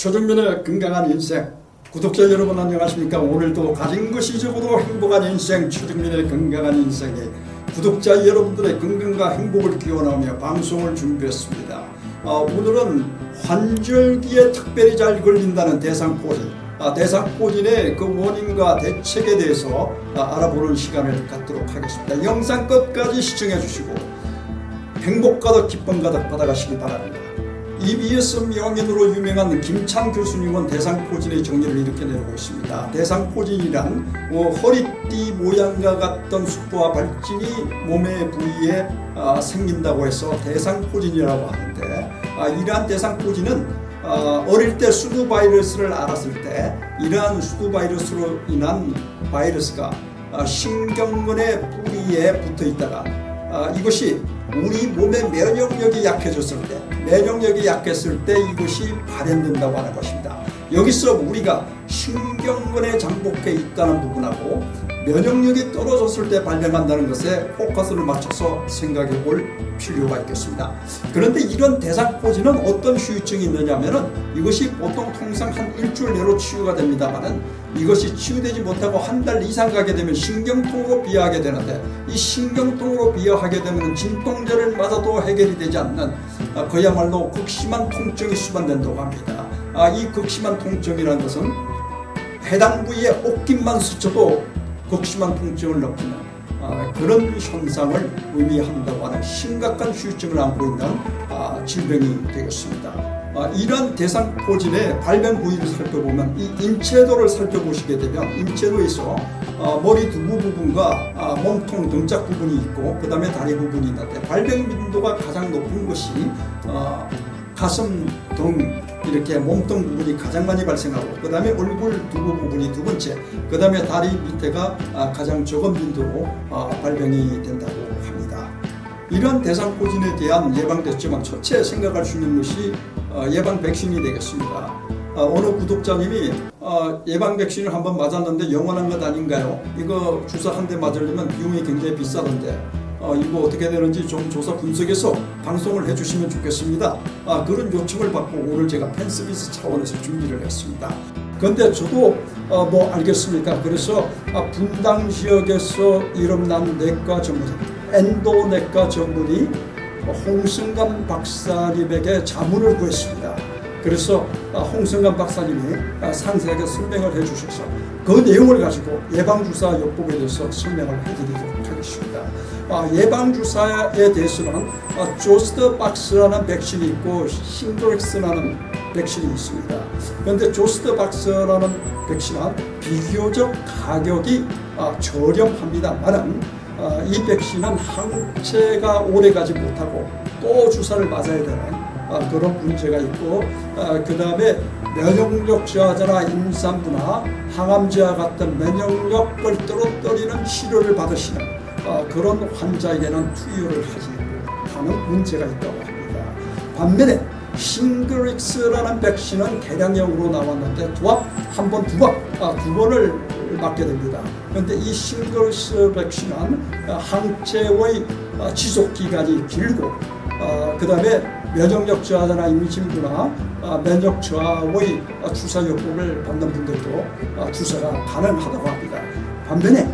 최정민의 건강한 인생. 구독자 여러분 안녕하십니까? 오늘도 가진 것이 적어도 행복한 인생, 최정민의 건강한 인생에 구독자 여러분들의 건강과 행복을 기원하며 방송을 준비했습니다. 오늘은 환절기에 특별히 잘 걸린다는 대상포진, 대상포진의 그 원인과 대책에 대해서 알아보는 시간을 갖도록 하겠습니다. 영상 끝까지 시청해 주시고 행복 가득 기쁨 가득 받아가시기 바랍니다. EBS 명인으로 유명한 김찬 교수님은 대상포진의 정의를 이렇게 내놓고 있습니다. 대상포진이란 허리띠 모양과 같던 숫부와 발진이 몸의 부위에 생긴다고 해서 대상포진이라고 하는데, 이러한 대상포진은 어릴 때 수두 바이러스를 알았을 때 이러한 수두 바이러스로 인한 바이러스가 신경근의 뿌리에 붙어 있다가 이것이 우리 몸의 면역력이 약해졌을 때, 면역력이 약했을 때 이것이 발현된다고 하는 것입니다. 여기서 우리가 신경근의 장복해 있다는 부분하고 면역력이 떨어졌을 때 발병한다는 것에 포커스를 맞춰서 생각해 볼 필요가 있겠습니다. 그런데 이런 대상포진은 어떤 후유증이 있느냐면은 이것이 보통 통상 한 일주일 내로 치유가 됩니다만은 이것이 치유되지 못하고 한 달 이상 가게 되면 신경통으로 비화하게 되는데, 이 신경통으로 비화하게 되면 진통제를 맞아도 해결이 되지 않는 그야말로 극심한 통증이 수반된다고 합니다. 이 극심한 통증이라는 것은 해당 부위에 옷깃만 스쳐도 극심한 통증을 느끼는 그런 현상을 의미한다고 하는 심각한 후유증을 안고 있는 질병이 되겠습니다. 이러한 대상포진의 발병 부위를 살펴보면 이 인체도를 살펴보시게 되면 인체도에서 머리 두부 부분과 몸통 등짝 부분이 있고 그 다음에 다리 부분이 있는데, 발병 빈도가 가장 높은 것이 가슴 등 이렇게 몸통 부분이 가장 많이 발생하고 그 다음에 얼굴 두부 부분이 두 번째, 그 다음에 다리 밑에가 가장 적은 빈도로 발병이 된다고 합니다. 이러한 대상포진에 대한 예방 대책은 첫째 생각할 수 있는 것이 예방 백신이 되겠습니다. 어느 구독자님이 예방 백신을 한번 맞았는데 영원한 것 아닌가요? 이거 주사 한 대 맞으려면 비용이 굉장히 비싸던데 이거 어떻게 되는지 좀 조사 분석해서 방송을 해주시면 좋겠습니다. 그런 요청을 받고 오늘 제가 팬서비스 차원에서 준비를 했습니다. 그런데 저도 뭐 알겠습니까? 그래서 분당 지역에서 이름난 내과 전문, 엔도내과 전문의 홍승감 박사님에게 자문을 구했습니다. 그래서 홍승감 박사님이 상세하게 설명을 해주셔서 그 내용을 가지고 예방주사 요법에 대해서 설명을 해드리도록 하겠습니다. 예방주사에 대해서는 조스트박스라는 백신이 있고 싱그렉스라는 백신이 있습니다. 그런데 조스트박스라는 백신은 비교적 가격이 저렴합니다만 이 백신은 항체가 오래가지 못하고 또 주사를 맞아야 되는 그런 문제가 있고, 그 다음에 면역력 저하자나 임산부나 항암제와 같은 면역력을 떨어뜨리는 치료를 받으시는 그런 환자에게는 투여를 하지 못하는 문제가 있다고 합니다. 반면에 싱그렉스라는 백신은 개량형으로 나왔는데 두 번을 맞게 됩니다. 그런데 이 싱그렉스 백신은 항체의 지속 기간이 길고 그 다음에 면역력 저하자나 임신부나 면역 저하의 주사 요법을 받는 분들도 주사가 가능하다고 합니다. 반면에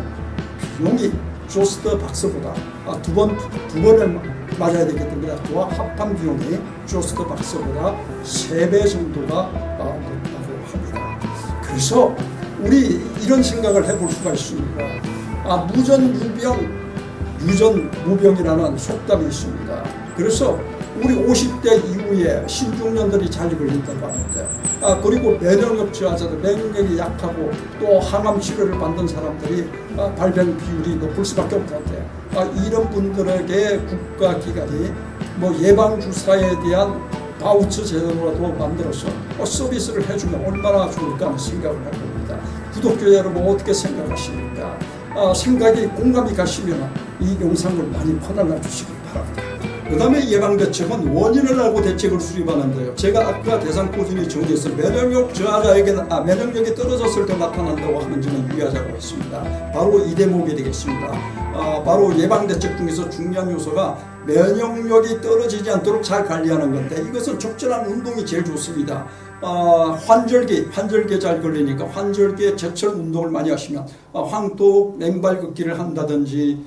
비용이 조스트박스보다 두 번을 맞아야 되기 때문에 그와 합한 비용이 조스트박스보다 3배 정도가 높다고 합니다. 그래서 우리 이런 생각을 해볼 수가 있습니다. 무전유병, 유전무병이라는 속담이 있습니다. 그래서 우리 50대 이후에 신중년들이 잘 걸린다고 하는데, 그리고 면역력 저하자들, 면역력이 약하고 또 항암 치료를 받는 사람들이 발병 비율이 높을 수밖에 없는데, 이런 분들에게 국가기관이 뭐 예방주사에 대한 바우처 제도라도 만들어서 서비스를 해주면 얼마나 좋을까 하는 생각을 해봅니다. 구독자 여러분 어떻게 생각하십니까? 생각이 공감이 가시면 이 영상을 많이 퍼날라 주시기 바랍니다. 그 다음에 예방대책은 원인을 알고 대책을 수립하는데요. 제가 아까 대상포진이 정리해서 면역력 저하자에게는 면역력이 떨어졌을 때 나타난다고 하는 점은 유의하자고 했습니다. 바로 이 대목이 되겠습니다. 바로 예방대책 중에서 중요한 요소가 면역력이 떨어지지 않도록 잘 관리하는 건데, 이것은 적절한 운동이 제일 좋습니다. 환절기에 잘 걸리니까 환절기에 제철 운동을 많이 하시면 황토 맨발 걷기를 한다든지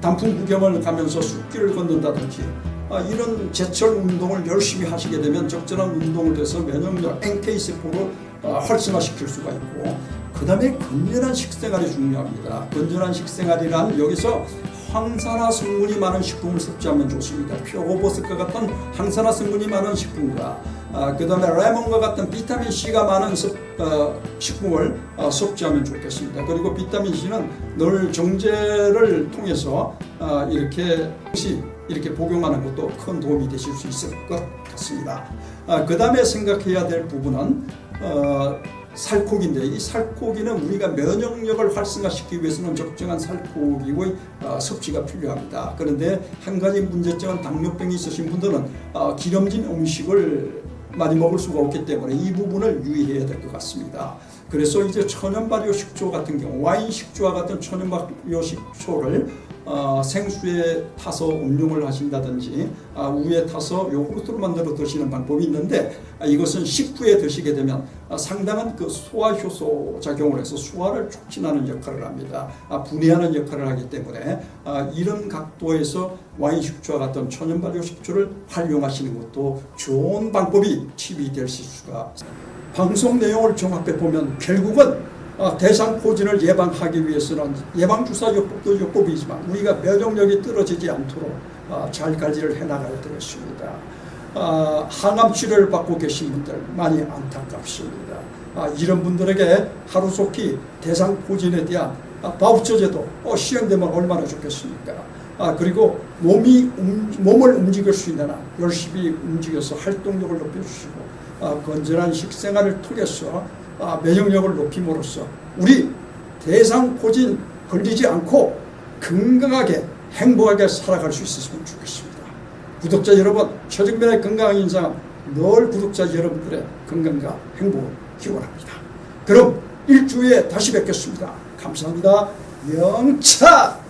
단풍 구경을 가면서 숲길을 걷는다든지 이런 제철 운동을 열심히 하시게 되면 적절한 운동을 해서 면역력 NK세포를 활성화시킬 수가 있고, 그 다음에 건전한 식생활이 중요합니다. 건전한 식생활이란 여기서 항산화 성분이 많은 식품을 섭취하면 좋습니다. 표고버섯과 같은 항산화 성분이 많은 식품과 그 다음에 레몬과 같은 비타민C가 많은 식품을 섭취하면 좋겠습니다. 그리고 비타민C는 늘 정제를 통해서 이렇게 복용하는 것도 큰 도움이 되실 수 있을 것 같습니다. 그 다음에 생각해야 될 부분은 살코기인데, 이 살코기는 우리가 면역력을 활성화시키기 위해서는 적정한 살코기의 섭취가 필요합니다. 그런데 한 가지 문제점은 당뇨병이 있으신 분들은 기름진 음식을 많이 먹을 수가 없기 때문에 이 부분을 유의해야 될 것 같습니다. 그래서 이제 천연 발효 식초 같은 경우, 와인 식초와 같은 천연 발효 식초를 생수에 타서 음용을 하신다든지 우유에 타서 요구르트로 만들어 드시는 방법이 있는데, 이것은 식후에 드시게 되면 상당한 그 소화 효소 작용을 해서 소화를 촉진하는 역할을 합니다. 분해하는 역할을 하기 때문에 이런 각도에서 와인 식초와 같은 천연 발효 식초를 활용하시는 것도 좋은 방법이 팁이 될 수가 있습니다. 방송 내용을 종합해 보면 결국은 대상포진을 예방하기 위해서는 예방주사요법도 요법이지만 우리가 면역력이 떨어지지 않도록 잘 관리를 해나가야 되겠습니다. 항암 치료를 받고 계신 분들 많이 안타깝습니다. 이런 분들에게 하루속히 대상포진에 대한 바우처 제도 시행되면 얼마나 좋겠습니까? 그리고 몸을 움직일 수 있는 한 열심히 움직여서 활동력을 높여주시고 건전한 식생활을 통해서 면역력을 높임으로써 우리 대상포진 걸리지 않고 건강하게 행복하게 살아갈 수 있었으면 좋겠습니다. 구독자 여러분, 최정민의 건강한 인상은 늘 구독자 여러분들의 건강과 행복을 기원합니다. 그럼 일주일에 다시 뵙겠습니다. 감사합니다. 영차!